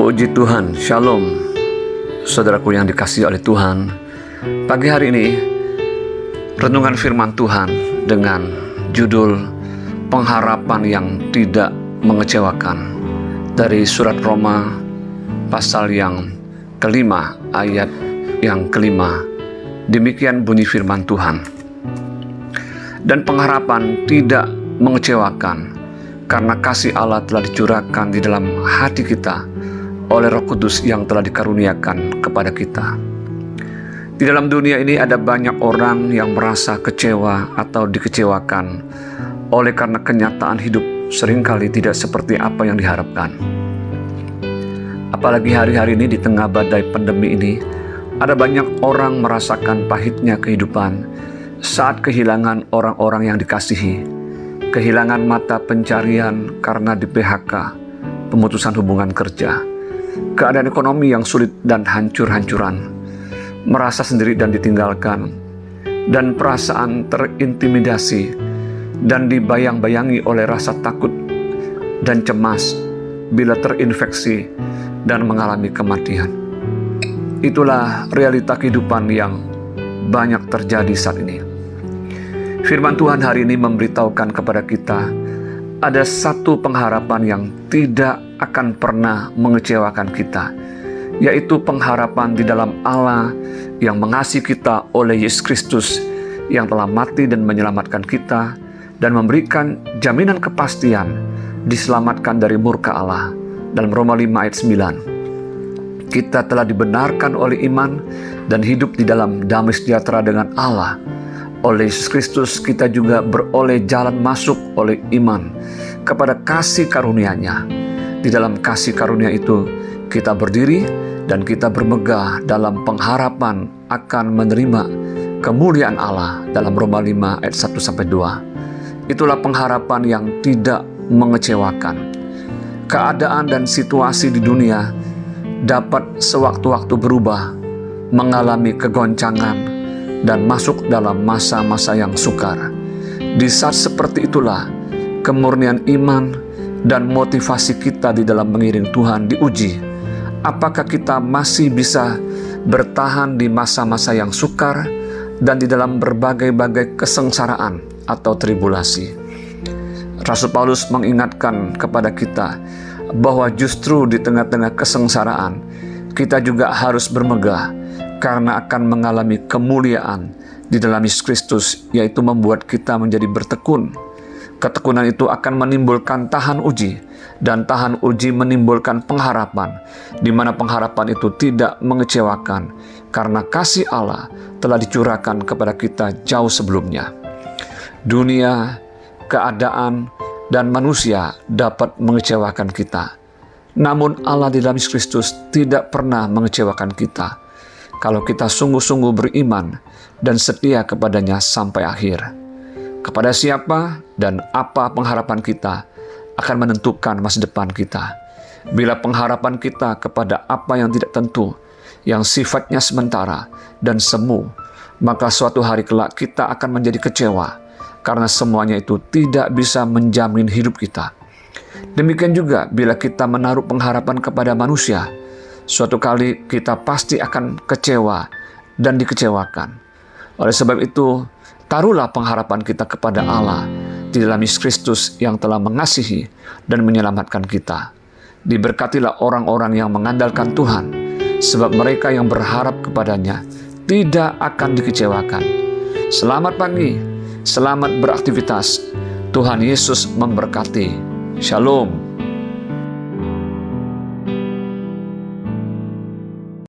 Puji Tuhan, Shalom. Saudaraku yang dikasihi oleh Tuhan, pagi hari ini renungan firman Tuhan dengan judul pengharapan yang tidak mengecewakan, dari surat Roma pasal yang kelima ayat yang kelima. Demikian bunyi firman Tuhan. Dan pengharapan tidak mengecewakan, karena kasih Allah telah dicurahkan di dalam hati kita oleh Roh Kudus yang telah dikaruniakan kepada kita. Di dalam dunia ini ada banyak orang yang merasa kecewa atau dikecewakan oleh karena kenyataan hidup seringkali tidak seperti apa yang diharapkan. Apalagi hari-hari ini di tengah badai pandemi ini, ada banyak orang merasakan pahitnya kehidupan saat kehilangan orang-orang yang dikasihi, kehilangan mata pencarian karena di PHK, pemutusan hubungan kerja, keadaan ekonomi yang sulit dan hancur-hancuran, merasa sendiri dan ditinggalkan, dan perasaan terintimidasi dan dibayang-bayangi oleh rasa takut dan cemas bila terinfeksi dan mengalami kematian. Itulah realita kehidupan yang banyak terjadi saat ini. Firman Tuhan hari ini memberitahukan kepada kita ada satu pengharapan yang tidak akan pernah mengecewakan kita, yaitu pengharapan di dalam Allah yang mengasihi kita oleh Yesus Kristus yang telah mati dan menyelamatkan kita dan memberikan jaminan kepastian diselamatkan dari murka Allah. Dalam Roma 5 ayat 9, kita telah dibenarkan oleh iman dan hidup di dalam damai sejahtera dengan Allah. Oleh Yesus Kristus kita juga beroleh jalan masuk oleh iman kepada kasih karunia-Nya. Di dalam kasih karunia itu kita berdiri dan kita bermegah dalam pengharapan akan menerima kemuliaan Allah. Dalam Roma 5 ayat 1-2. Itulah pengharapan yang tidak mengecewakan. Keadaan dan situasi di dunia dapat sewaktu-waktu berubah, mengalami kegoncangan dan masuk dalam masa-masa yang sukar. Di saat seperti itulah kemurnian iman dan motivasi kita di dalam mengiring Tuhan diuji. Apakah kita masih bisa bertahan di masa-masa yang sukar dan di dalam berbagai-bagai kesengsaraan atau tribulasi? Rasul Paulus mengingatkan kepada kita bahwa justru di tengah-tengah kesengsaraan kita juga harus bermegah, karena akan mengalami kemuliaan di dalam Yesus Kristus, yaitu membuat kita menjadi bertekun. Ketekunan itu akan menimbulkan tahan uji, dan tahan uji menimbulkan pengharapan, di mana pengharapan itu tidak mengecewakan, karena kasih Allah telah dicurahkan kepada kita jauh sebelumnya. Dunia, keadaan, dan manusia dapat mengecewakan kita, namun Allah di dalam Yesus Kristus tidak pernah mengecewakan kita kalau kita sungguh-sungguh beriman dan setia kepadanya sampai akhir. Kepada siapa dan apa pengharapan kita akan menentukan masa depan kita. Bila pengharapan kita kepada apa yang tidak tentu, yang sifatnya sementara dan semu, maka suatu hari kelak kita akan menjadi kecewa, karena semuanya itu tidak bisa menjamin hidup kita. Demikian juga bila kita menaruh pengharapan kepada manusia, suatu kali kita pasti akan kecewa dan dikecewakan. Oleh sebab itu, taruhlah pengharapan kita kepada Allah di dalam Yesus Kristus yang telah mengasihi dan menyelamatkan kita. Diberkatilah orang-orang yang mengandalkan Tuhan, sebab mereka yang berharap kepadanya tidak akan dikecewakan. Selamat pagi, selamat beraktivitas. Tuhan Yesus memberkati. Shalom.